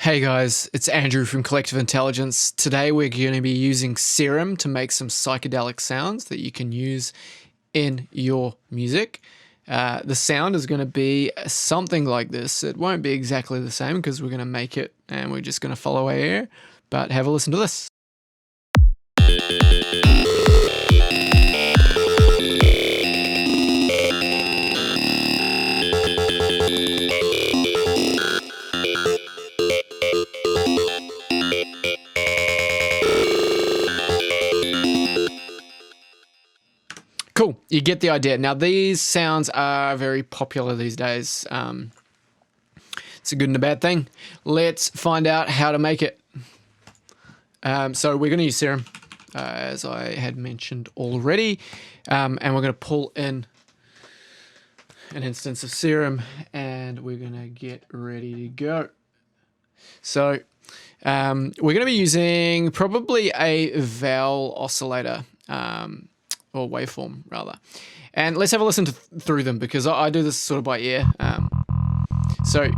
Hey guys, it's Andrew from Collective Intelligence. Today we're going to be using Serum to make some psychedelic sounds that you can use in your music. The sound is going to be something like this. It won't be exactly the same because we're going to make it and we're just going to follow our ear, but have a listen to this. Cool, you get the idea. Now these sounds are very popular these days. It's a good and a bad thing. Let's find out how to make it. So we're going to use Serum, as I had mentioned already, and we're going to pull in an instance of Serum, and we're going to get ready to go. So we're going to be using probably a vowel oscillator, or waveform rather. And let's have a listen through them because I do this sort of by ear. So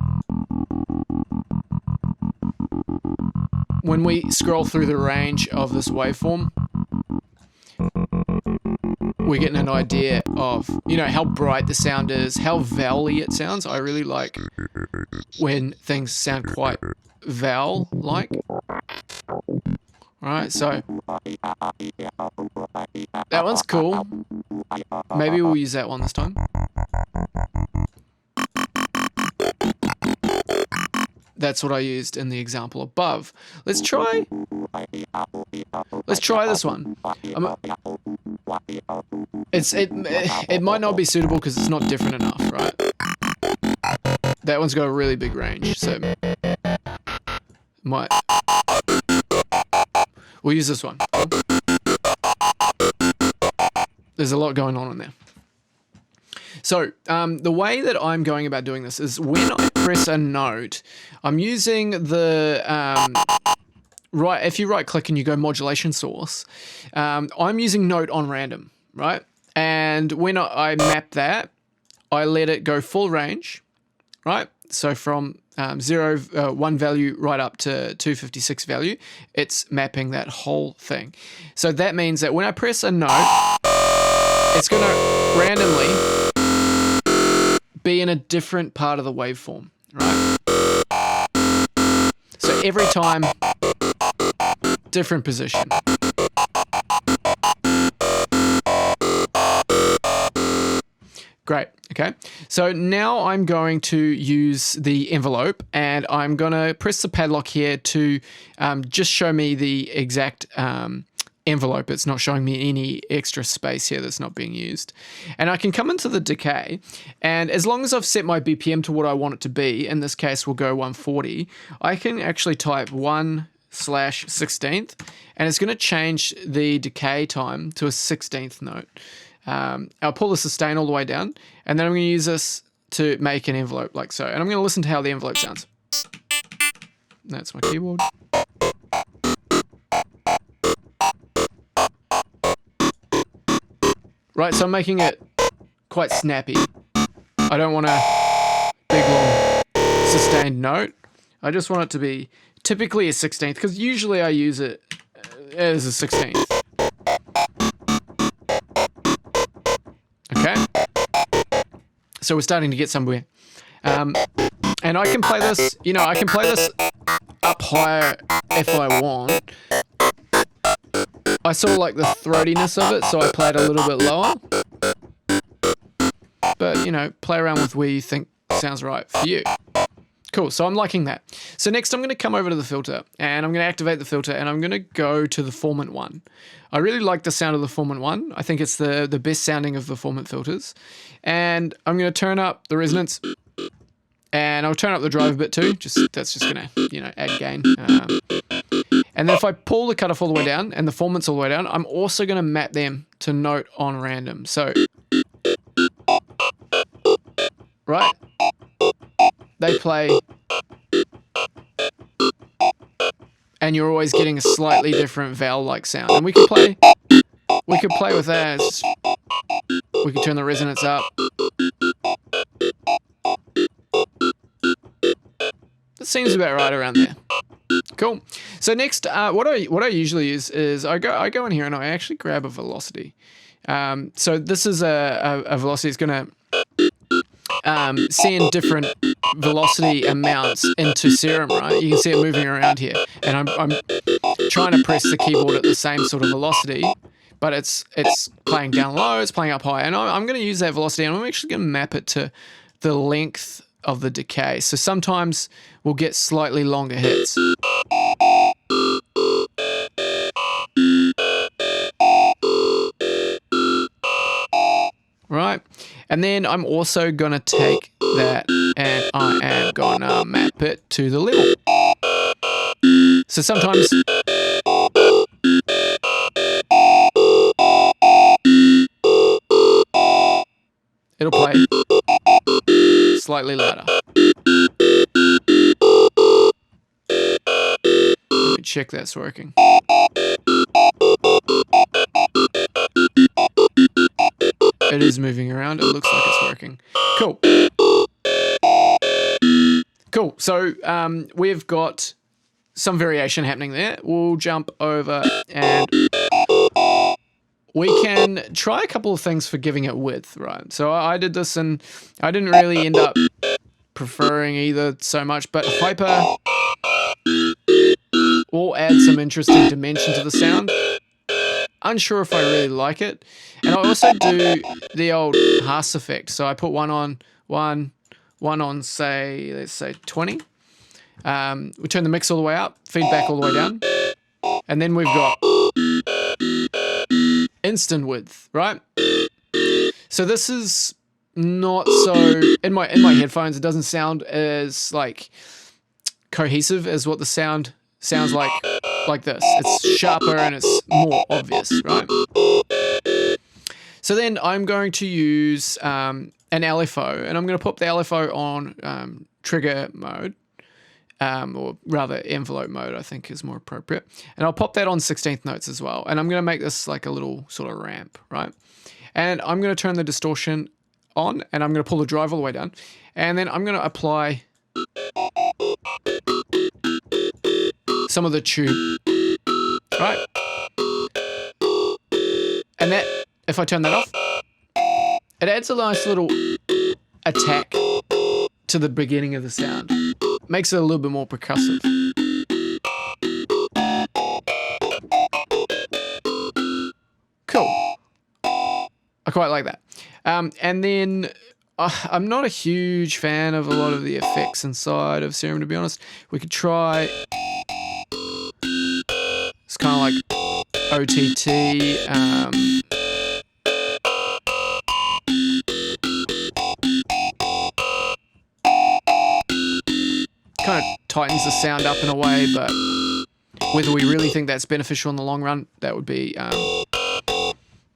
when we scroll through the range of this waveform, we're getting an idea of, how bright the sound is, how vowel-y it sounds. I really like when things sound quite vowel-like. Alright, so that one's cool. Maybe we'll use that one this time. That's what I used in the example above. Let's try this one. It might not be suitable because it's not different enough, right? That one's got a really big range, so we'll use this one. There's a lot going on in there. So the way that I'm going about doing this is when I press a note, I'm using the if you right click and you go modulation source, I'm using note on random, right? And when I map that, I let it go full range, right? So from 1 value right up to 256 value, it's mapping that whole thing. So that means that when I press a note, it's going to randomly be in a different part of the waveform, right? So every time, different position. Great, okay. So now I'm going to use the envelope and I'm going to press the padlock here to just show me the exact envelope. It's not showing me any extra space here that's not being used. And I can come into the decay, and as long as I've set my BPM to what I want it to be, in this case we'll go 140, I can actually type 1/16th, and it's going to change the decay time to a 16th note. I'll pull the sustain all the way down, and then I'm going to use this to make an envelope like so. And I'm going to listen to how the envelope sounds. That's my keyboard. Right, so I'm making it quite snappy. I don't want a big, long, sustained note. I just want it to be typically a 16th, because usually I use it as a 16th. Okay? So we're starting to get somewhere. And I can play this, I can play this up higher if I want. I sort of like the throatiness of it, so I play it a little bit lower. But, play around with where you think sounds right for you. Cool, so I'm liking that. So next I'm going to come over to the filter, and I'm going to activate the filter, and I'm going to go to the Formant 1. I really like the sound of the Formant 1. I think it's the best sounding of the Formant filters. And I'm going to turn up the resonance, and I'll turn up the drive a bit too. That's just going to, add gain. And then if I pull the cutoff all the way down and the formants all the way down, I'm also going to map them to note on random. So, right? They play, and you're always getting a slightly different vowel-like sound. And we could play with that. We could turn the resonance up. seems about right around there. Cool. So next, what I usually use is I go in here and I actually grab a velocity. So this is a velocity. It's going to send different velocity amounts into Serum, right? You can see it moving around here, and I'm trying to press the keyboard at the same sort of velocity, but it's playing down low, it's playing up high, and I'm going to use that velocity, and I'm actually going to map it to the length of the decay. So sometimes we'll get slightly longer hits. Right, and then I'm also going to take that and I am going to map it to the level. So sometimes it'll play slightly louder. Let me check that's working. It is moving around. It looks like it's working. Cool. Cool. So we've got some variation happening there. We'll jump over and we can try a couple of things for giving it width, right? So I did this and I didn't really end up preferring either so much, but hyper will add some interesting dimension to the sound. Unsure if I really like it. And I also do the old Haas effect. So I put one on, say, let's say 20. We turn the mix all the way up, feedback all the way down. And then we've got instant width, right? So this is not so, in my headphones, it doesn't sound as like cohesive as what the sound sounds like this. It's sharper and it's more obvious, right? So then I'm going to use an LFO, and I'm going to put the LFO on trigger mode, or rather envelope mode, I think is more appropriate. And I'll pop that on 16th notes as well. And I'm going to make this like a little sort of ramp, right? And I'm going to turn the distortion on, and I'm going to pull the drive all the way down. And then I'm going to apply some of the tube, right? And that, if I turn that off, it adds a nice little attack to the beginning of the sound. Makes it a little bit more percussive. Cool. I quite like that. And then I'm not a huge fan of a lot of the effects inside of Serum, to be honest. We could try, it's kind of like OTT. Kind of tightens the sound up in a way, but whether we really think that's beneficial in the long run, that would be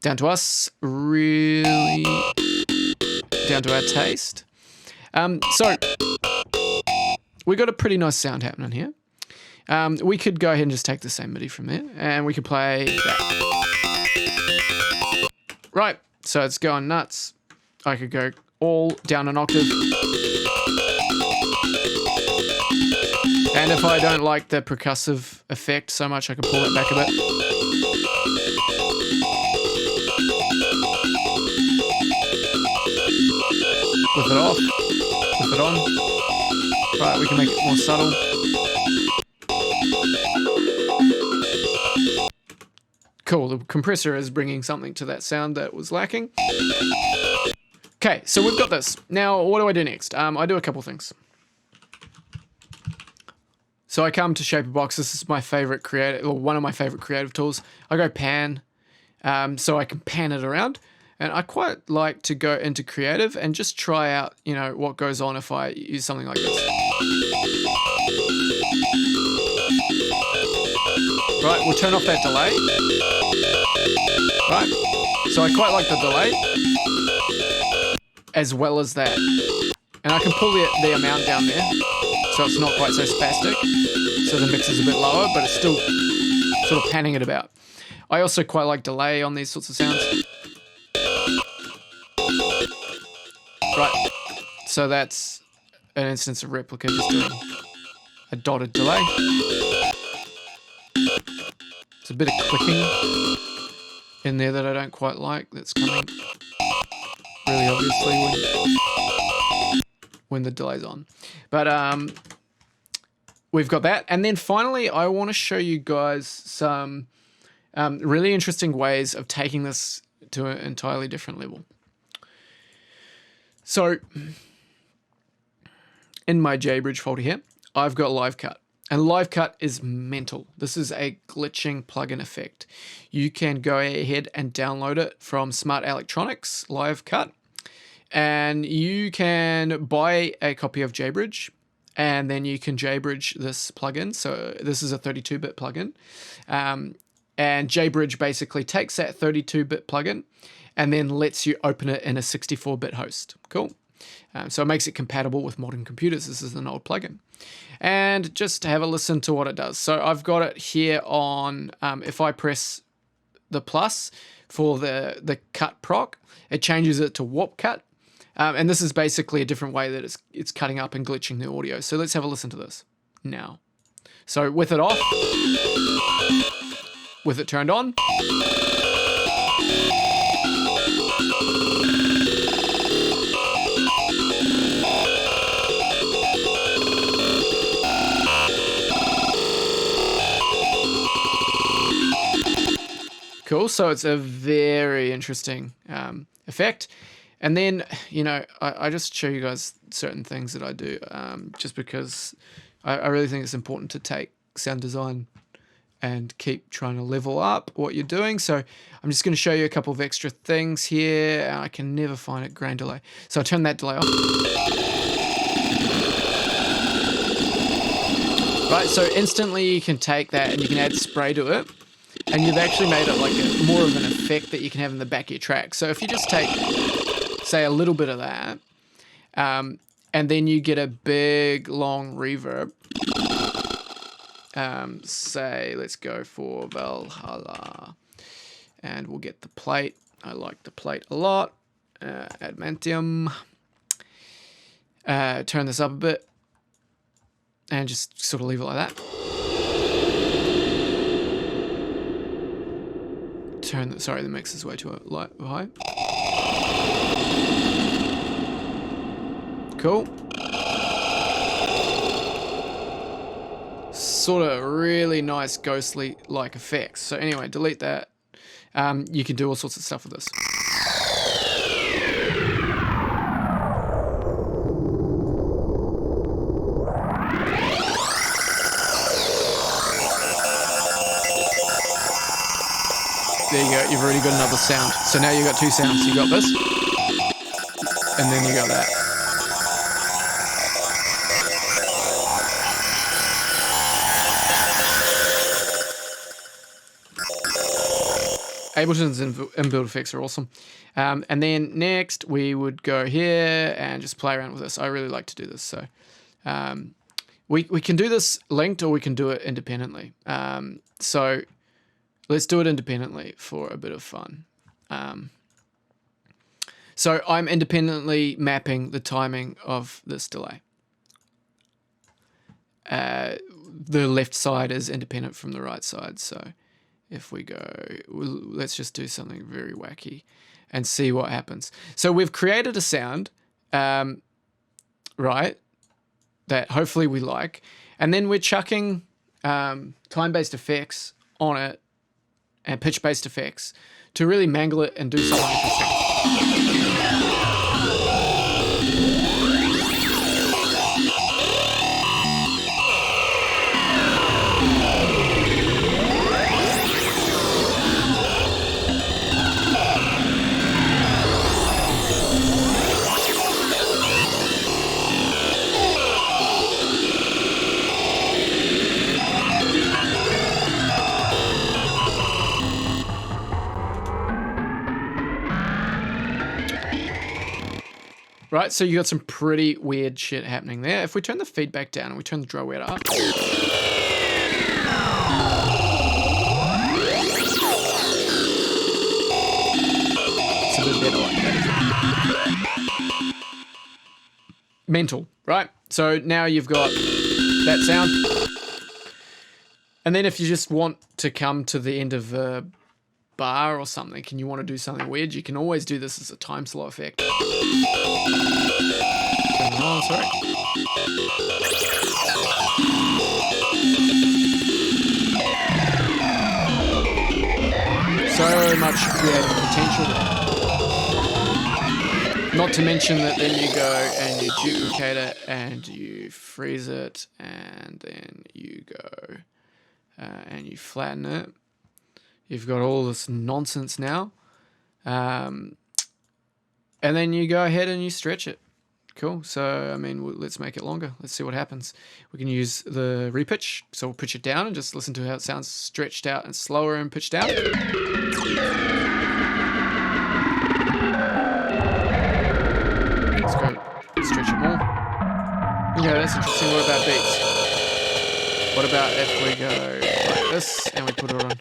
down to us, really down to our taste. So we got a pretty nice sound happening here. We could go ahead and just take the same MIDI from there, and we could play that. Right, so it's going nuts. I could go all down an octave. And if I don't like the percussive effect so much, I can pull it back a bit. Flip it off, flip it on. Right, we can make it more subtle. Cool, the compressor is bringing something to that sound that was lacking. Okay, so we've got this. Now, what do I do next? I do a couple things. So I come to Shaperbox. This is my favorite creative, or one of my favorite creative tools. I go pan, so I can pan it around. And I quite like to go into creative and just try out, you know, what goes on if I use something like this. Right, we'll turn off that delay. Right, so I quite like the delay, as well as that. And I can pull the amount down there, so it's not quite so spastic. So the mix is a bit lower, but it's still sort of panning it about. I also quite like delay on these sorts of sounds. Right, so that's an instance of replica just doing a dotted delay. It's a bit of clicking in there that I don't quite like. That's coming really obviously when the delay's on. But we've got that. And then finally, I want to show you guys some really interesting ways of taking this to an entirely different level. So in my JBridge folder here, I've got Live Cut. And Live Cut is mental. This is a glitching plugin effect. You can go ahead and download it from Smart Electronics, Live Cut. And you can buy a copy of JBridge, and then you can JBridge this plugin. So this is a 32-bit plugin. And JBridge basically takes that 32-bit plugin and then lets you open it in a 64-bit host. Cool. So it makes it compatible with modern computers. This is an old plugin. And just have a listen to what it does. So I've got it here on, if I press the plus for the cut proc, it changes it to warp cut. And this is basically a different way that it's cutting up and glitching the audio. So let's have a listen to this now. So with it off, with it turned on, cool. So it's a very interesting effect. And then, you know, I just show you guys certain things that I do just because I really think it's important to take sound design and keep trying to level up what you're doing. So I'm just going to show you a couple of extra things here. I can never find a grain delay. So I turn that delay off. Right, so instantly you can take that and you can add spray to it. And you've actually made it like more of an effect that you can have in the back of your track. So if you just take, say, a little bit of that, and then you get a big, long reverb. Say, let's go for Valhalla. And we'll get the plate. I like the plate a lot. Adamantium. Turn this up a bit. And just sort of leave it like that. Sorry, the mix is way too high. Cool. Sort of really nice ghostly-like effects. So anyway, delete that. You can do all sorts of stuff with this. There you go, you've already got another sound. So now you've got two sounds. You got this, and then you got that. Ableton's inbuilt effects are awesome. And then next we would go here and just play around with this. I really like to do this. So we can do this linked or we can do it independently. So let's do it independently for a bit of fun. So I'm independently mapping the timing of this delay. The left side is independent from the right side. So if we go, let's just do something very wacky and see what happens. So we've created a sound, right, that hopefully we like. And then we're chucking time-based effects on it and pitch-based effects to really mangle it and do something interesting. Right, so you got some pretty weird shit happening there. If we turn the feedback down and we turn the draw weight up, it's a bit better like that. Mental, right? So now you've got that sound. And then if you just want to come to the end of a bar or something and you want to do something weird, you can always do this as a time slow effect. Turn it on, sorry. So much creative potential there. Not to mention that then you go and you duplicate it and you freeze it and then you go and you flatten it. You've got all this nonsense now. And then you go ahead and you stretch it. Cool. So, I mean, let's make it longer. Let's see what happens. We can use the repitch. So we'll pitch it down and just listen to how it sounds stretched out and slower and pitched down. Let's go stretch it more. Okay, that's interesting. What about beats? What about if we go like this and we put it on?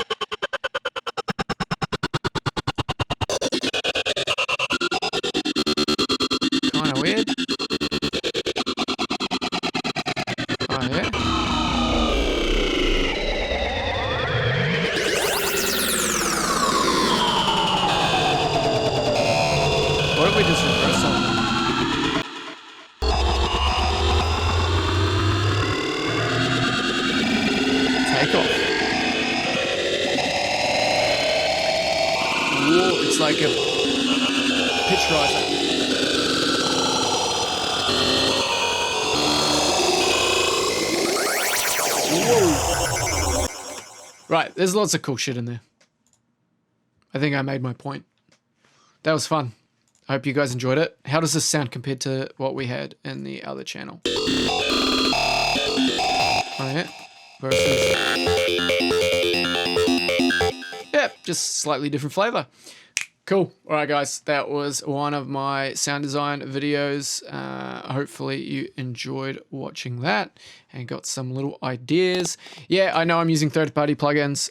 Kind of weird. Oh yeah. What if we just reverse on? Take off. Whoa, it's like a pitch riser. Whoa. Right, there's lots of cool shit in there. I think I made my point. That was fun. I hope you guys enjoyed it. How does this sound compared to what we had in the other channel? Oh yeah. Versus. Yep, just slightly different flavor. Cool. All right, guys, that was one of my sound design videos. Hopefully you enjoyed watching that and got some little ideas. Yeah, I know I'm using third-party plugins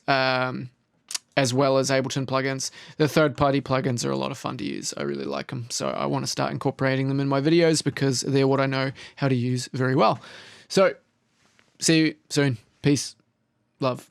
as well as Ableton plugins. The third-party plugins are a lot of fun to use. I really like them. So I want to start incorporating them in my videos because they're what I know how to use very well. So see you soon. Peace. Love.